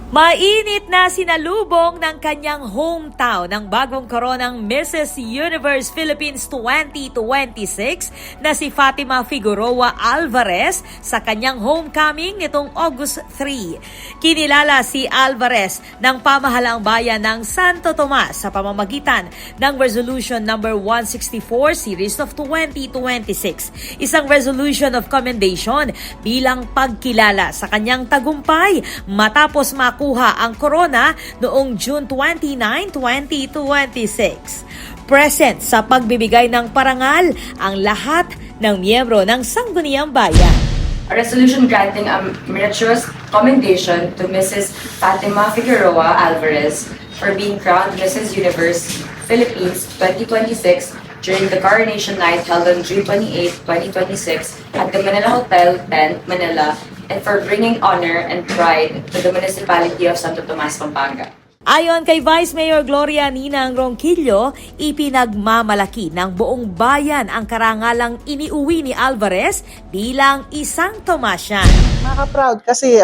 Mainit na sinalubong ng kanyang hometown ng bagong koronang Mrs. Universe Philippines 2026 na si Fatima Figueroa Alvarez sa kanyang homecoming nitong August 3. Kinilala si Alvarez ng pamahalaang bayan ng Santo Tomas sa pamamagitan ng Resolution number 164 Series of 2026. Isang resolution of commendation bilang pagkilala sa kanyang tagumpay matapos makuha ang corona noong June 29, 2026. Present sa pagbibigay ng parangal ang lahat ng miyembro ng Sangguniang Bayan. A resolution granting a meritorious commendation to Mrs. Fatima Figueroa Alvarez for being crowned Mrs. Universe Philippines 2026 during the coronation night held on June 28, 2026 at the Manila Hotel, 10, Manila, and for bringing honor and pride to the municipality of Santo Tomas, Pampanga. Ayon kay Vice Mayor Gloria Ninang Ronquillo, ipinagmamalaki ng buong bayan ang karangalang iniuwi ni Alvarez bilang isang Tomasian. Nakaka-proud kasi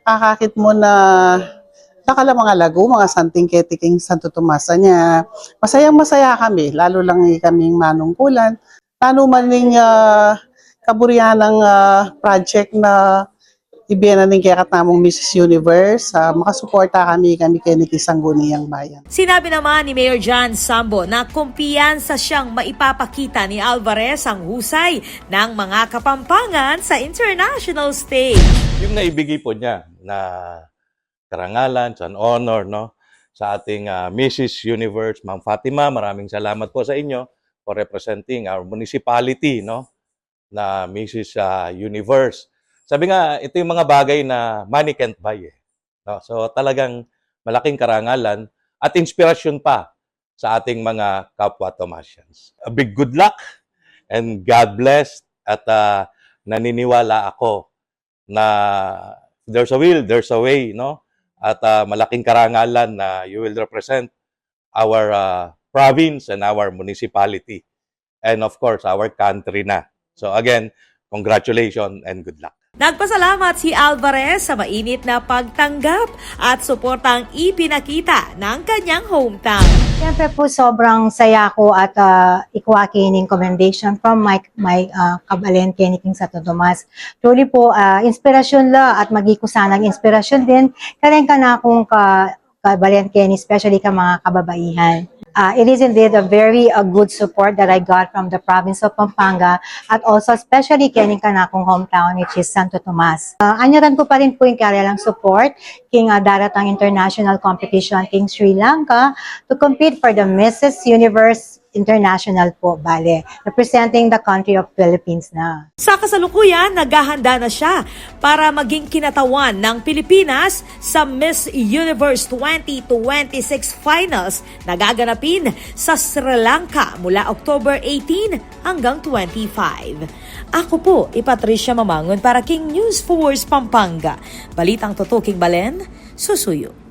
kakakit mo na nakala mga lago, mga santing ketiking Santo Tomasa niya. Masayang-masaya kami, lalo lang kaming manungkulan. Lalo man ning kaburihan ng project na ibiyanan ng kayakat namong Mrs. Universe, makasuporta kami kay Sangguniang Bayan. Sinabi naman ni Mayor John Sambo na kumpiyansa siyang maipapakita ni Alvarez ang husay ng mga Kapampangan sa international stage. Yung naibigay po niya na karangalan, an honor, no, sa ating Mrs. Universe, Ma'am Fatima, maraming salamat po sa inyo for representing our municipality, no, na Mrs. Universe. Sabi nga, ito yung mga bagay na money can't buy. No? So talagang malaking karangalan at inspirasyon pa sa ating mga kapwa Tomasians. A big good luck and God bless at naniniwala ako na there's a will, there's a way, no? At malaking karangalan na you will represent our province and our municipality and of course our country na. So again, congratulations and good luck. Nagpasalamat si Alvarez sa mainit na pagtanggap at suportang ipinakita ng kanyang hometown. Siyempre po sobrang saya ko at ikuwakining commendation from my kabalen keniking sa Tomas. Truly po, inspirasyon la at magikusanang inspirasyon din karen ka na akong kabalen keni, especially ka mga kababaihan. It is indeed a very good support that I got from the province of Pampanga at also especially kening kanakong hometown which is Santo Tomas. Anyaran ko pa rin po yung karilang support king daratang international competition king Sri Lanka to compete for the Mrs. Universe International po, bale, representing the country of Philippines na. Sa kasalukuyan, naghahanda na siya para maging kinatawan ng Pilipinas sa Miss Universe 2026 Finals na gaganapin sa Sri Lanka mula October 18 hanggang 25. Ako po, Patricia Mamangon para King News Force Pampanga. Balitang Tutuking Balen, susuyo.